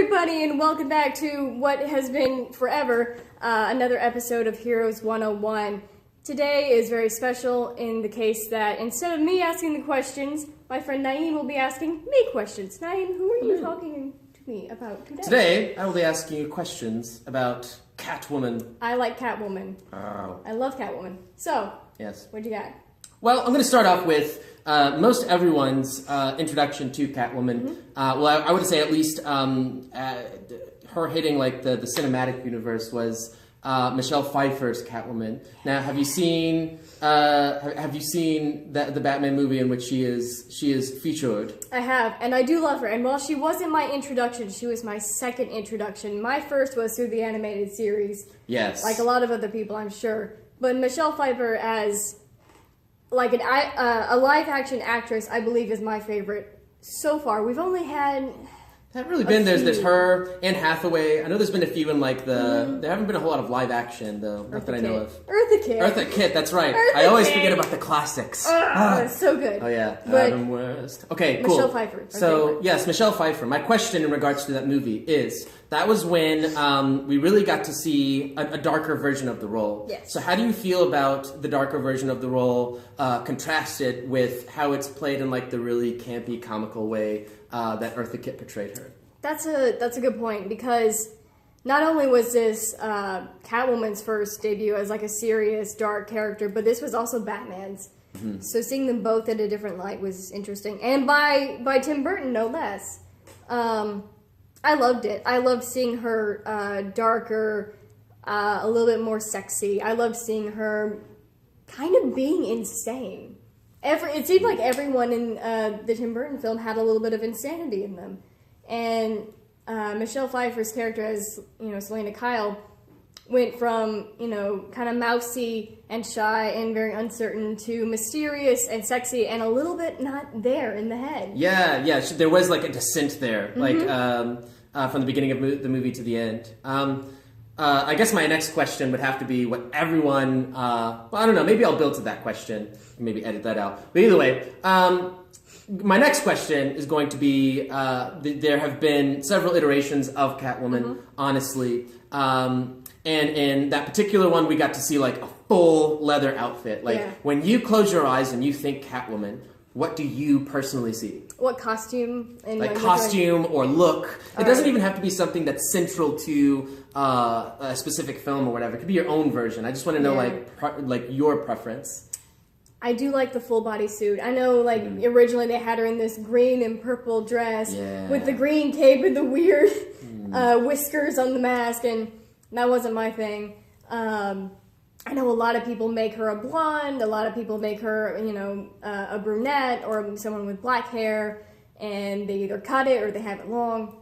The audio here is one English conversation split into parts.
everybody, and welcome back to what has been forever another episode of Heroes 101. Today is very special in the case that instead of me asking the questions, my friend Naem will be asking me questions. Naem, who are you talking to me about today? Today, I will be asking you questions about Catwoman. I like Catwoman. Oh. I love Catwoman. So, yes. What you got? Well, I'm going to start off with most everyone's introduction to Catwoman. Well, I would say at least her hitting like the cinematic universe was Michelle Pfeiffer's Catwoman. Now, have you seen the Batman movie in which she is featured? I have, and I do love her. And while she wasn't my introduction, she was my second introduction. My first was through the animated series. Yes, like a lot of other people, I'm sure. But Michelle Pfeiffer as like a live-action actress, I believe, is my favorite so far. We've only had... That really been there's her, Anne Hathaway. I know there's been a few in like the there haven't been a whole lot of live action though, not that I know of. Eartha Kitt. Eartha Kitt, that's right. I always forget about the classics. It's so good. Oh yeah, but Adam West. Okay, cool. Michelle Pfeiffer. So yes, Michelle Pfeiffer. My question in regards to that movie is that was when we really got to see a darker version of the role. Yes. So how do you feel about the darker version of the role contrasted with how it's played in like the really campy, comical way that Eartha Kitt portrayed her? That's a good point, because not only was this Catwoman's first debut as like a serious, dark character, but this was also Batman's. So seeing them both in a different light was interesting, and by Tim Burton, no less. I loved it. I loved seeing her darker, a little bit more sexy. I loved seeing her kind of being insane. It seemed like everyone in the Tim Burton film had a little bit of insanity in them. And Michelle Pfeiffer's character as, Selena Kyle went from, kind of mousy and shy and very uncertain to mysterious and sexy and a little bit not there in the head. Yeah, there was like a descent there, like from the beginning of the movie to the end. I guess my next question would have to be what everyone, well, I don't know, maybe I'll build to that question, maybe edit that out. But either way, my next question is going to be, there have been several iterations of Catwoman, honestly. And in that particular one, we got to see like a full leather outfit. Like when you close your eyes and you think Catwoman, what do you personally see? What costume? Like costume or look. It doesn't even have to be something that's central to a specific film or whatever. It could be your own version. I just want to know like your preference. I do like the full body suit. I know, like, originally they had her in this green and purple dress with the green cape and the weird whiskers on the mask, and that wasn't my thing. I know a lot of people make her a blonde, a lot of people make her, a brunette or someone with black hair, and they either cut it or they have it long.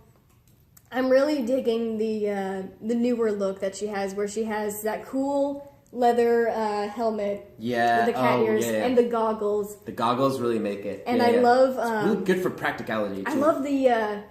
I'm really digging the newer look that she has, where she has that cool leather helmet with the cat ears and the goggles. The goggles really make it. And I love... it's really good for practicality, too. I love the...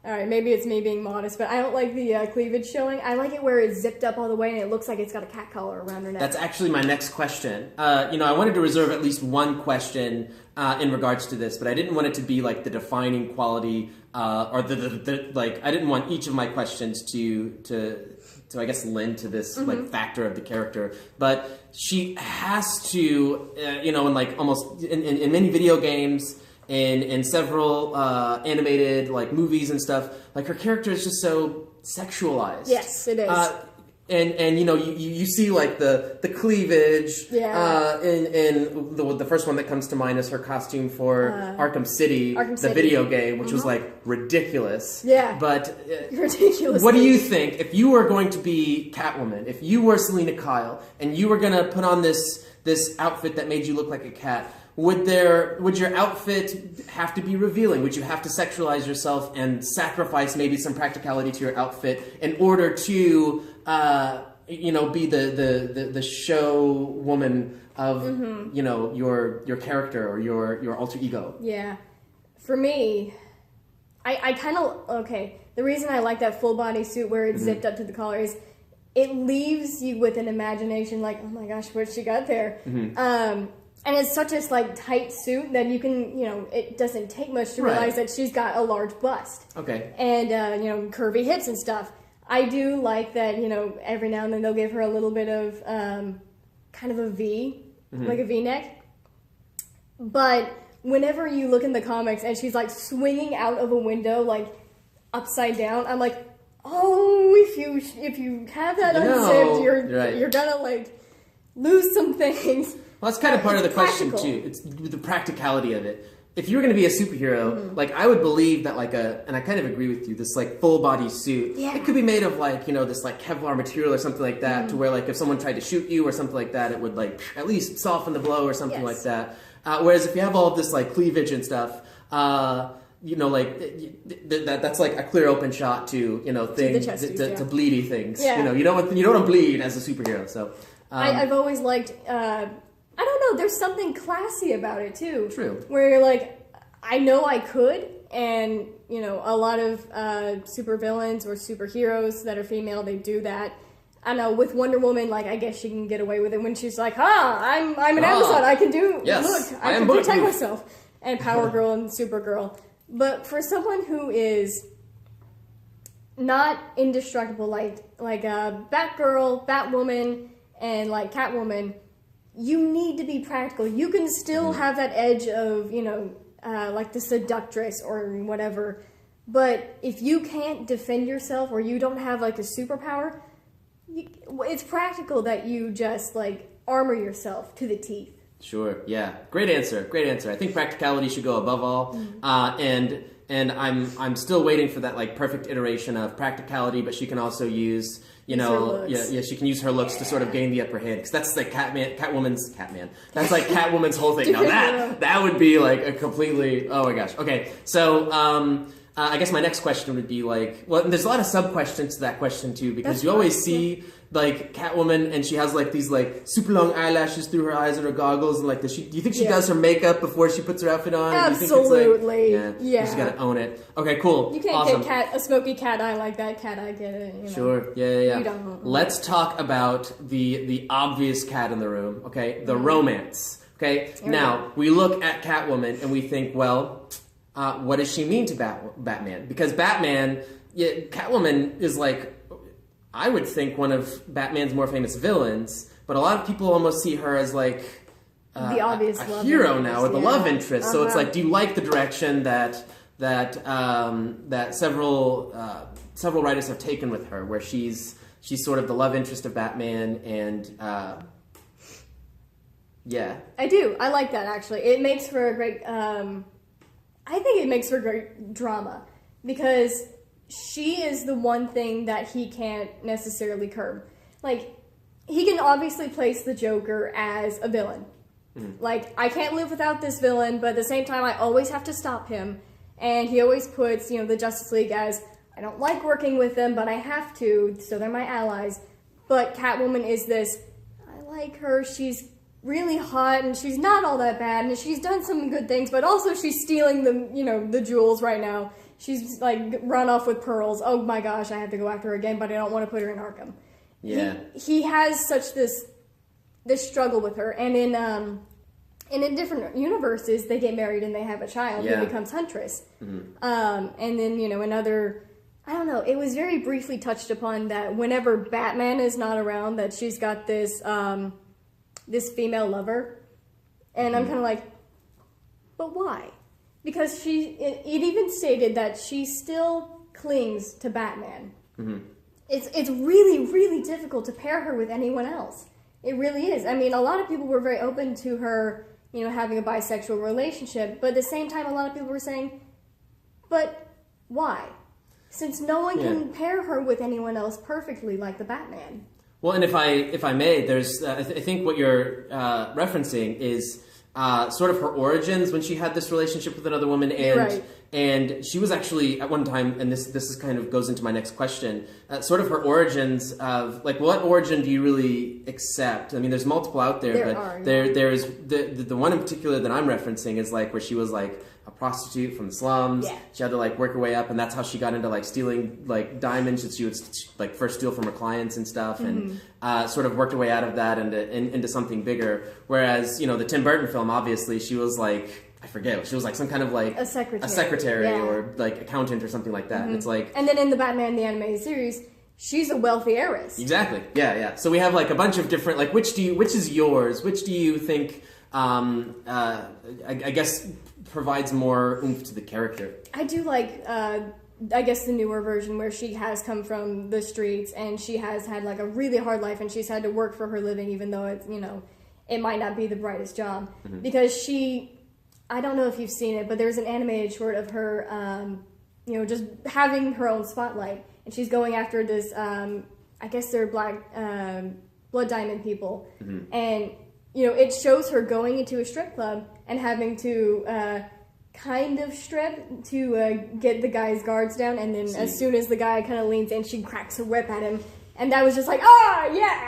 Alright, maybe it's me being modest, but I don't like the cleavage showing. I like it where it's zipped up all the way and it looks like it's got a cat collar around her neck. That's actually my next question. I wanted to reserve at least one question in regards to this, but I didn't want it to be like the defining quality or I didn't want each of my questions to I guess lend to this like factor of the character, but she has to, in like almost in many video games, in several animated like movies and stuff, like her character is just so sexualized. Yes, it is. And you see like the cleavage. In the first one that comes to mind is her costume for Arkham City, the video game, which was like ridiculous. Yeah. But ridiculous. What do you think if you were going to be Catwoman? If you were Selena Kyle and you were gonna put on this outfit that made you look like a cat? Would your outfit have to be revealing? Would you have to sexualize yourself and sacrifice maybe some practicality to your outfit in order to, be the show woman of, your character or your alter ego? Yeah. For me, I kind of, the reason I like that full body suit where it's zipped up to the collar is it leaves you with an imagination like, oh my gosh, what she got there? And it's such a like tight suit that you can, it doesn't take much to Right. realize that she's got a large bust. Okay. And, curvy hips and stuff. I do like that, every now and then they'll give her a little bit of kind of a V, like a V-neck. But whenever you look in the comics and she's like swinging out of a window, like upside down, I'm like, oh, if you have that unzipped, you're gonna like lose some things. Well, that's kind of part of the question practical. too. It's the practicality of it. If you were going to be a superhero, like I would believe that and I kind of agree with you, this like full body suit, it could be made of like, this like Kevlar material or something like that, to where like if someone tried to shoot you or something like that, it would like at least soften the blow or something like that. Whereas if you have all of this like cleavage and stuff, that's like a clear open shot to things to bleedy things. Yeah. You don't want to bleed as a superhero. So I've always liked. I don't know. There's something classy about it too. True. Where you're like, I know I could, and a lot of supervillains or superheroes that are female, they do that. I know with Wonder Woman, like I guess she can get away with it when she's like, I'm an Amazon. I can do. Yes, look, I can protect myself. And Power Girl and Supergirl. But for someone who is not indestructible, like Batgirl, Batwoman, and like Catwoman, you need to be practical. You can still have that edge of, like the seductress or whatever. But if you can't defend yourself or you don't have like a superpower, it's practical that you just like armor yourself to the teeth. Sure. Yeah. Great answer. Great answer. I think practicality should go above all. And I'm still waiting for that like perfect iteration of practicality, but she can also use she can use her looks to sort of gain the upper hand, because that's like Catwoman's That's like Catwoman's whole thing. Now that would be like a completely, oh my gosh. Okay. So I guess my next question would be like, well, there's a lot of sub questions to that question too, because you always see like Catwoman and she has like these like super long eyelashes through her eyes and her goggles, and like do you think she does her makeup before she puts her outfit on? Absolutely. You just gotta own it. Okay, cool. You can't get a smoky cat eye like that. Cat eye, get it. Sure. Yeah. You don't. Let's talk about the obvious cat in the room. Okay, the romance. Okay, now we look at Catwoman and we think, well, what does she mean to Batman? Because Catwoman is like, I would think, one of Batman's more famous villains, but a lot of people almost see her as like the obvious a hero now, or the love interest. So it's like, do you like the direction that several writers have taken with her, where she's sort of the love interest of Batman, and I do. I like that, actually. It makes for a great. I think it makes for great drama, because she is the one thing that he can't necessarily curb. Like, he can obviously place the Joker as a villain. Like, I can't live without this villain, but at the same time, I always have to stop him. And he always puts, the Justice League as, I don't like working with them, but I have to, so they're my allies. But Catwoman is this, I like her, she's really hot, and she's not all that bad, and she's done some good things, but also she's stealing the jewels right now. She's like run off with pearls. Oh my gosh, I have to go after her again, but I don't want to put her in Arkham. Yeah. He has such this struggle with her, and in different universes, they get married and they have a child who becomes Huntress. And then in other, I don't know. It was very briefly touched upon that whenever Batman is not around, that she's got this this female lover, and I'm kind of like, but why? Because it even stated that she still clings to Batman. It's really, really difficult to pair her with anyone else. It really is. I mean, a lot of people were very open to her, having a bisexual relationship, but at the same time, a lot of people were saying, but why? Since no one can pair her with anyone else perfectly like the Batman. Well, and if I may, there's I think what you're referencing is sort of her origins when she had this relationship with another woman, and she was actually at one time, and this is kind of goes into my next question, sort of her origins of like, what origin do you really accept? I mean, there's multiple out there, but there is the one in particular that I'm referencing is like where she was like a prostitute from the slums. Yeah. She had to like work her way up, and that's how she got into like stealing like diamonds that she would like first steal from her clients and stuff, and sort of worked her way out of that into something bigger. Whereas the Tim Burton film, obviously, she was like, I forget, she was like some kind of like a secretary, or like accountant or something like that. And it's like, and then in the Batman the Animated Series, she's a wealthy heiress. Exactly. Yeah. So we have like a bunch of different, like, which is yours? Which do you think, I guess, provides more oomph to the character? I do like, I guess, the newer version where she has come from the streets and she has had like a really hard life and she's had to work for her living, even though it's, it might not be the brightest job. Because I don't know if you've seen it, but there's an animated short of her, just having her own spotlight. And she's going after this, I guess they're black blood diamond people. And, it shows her going into a strip club and having to kind of strip to get the guy's guards down. And then as soon as the guy kind of leans in, she cracks a whip at him. And that was just like, yeah!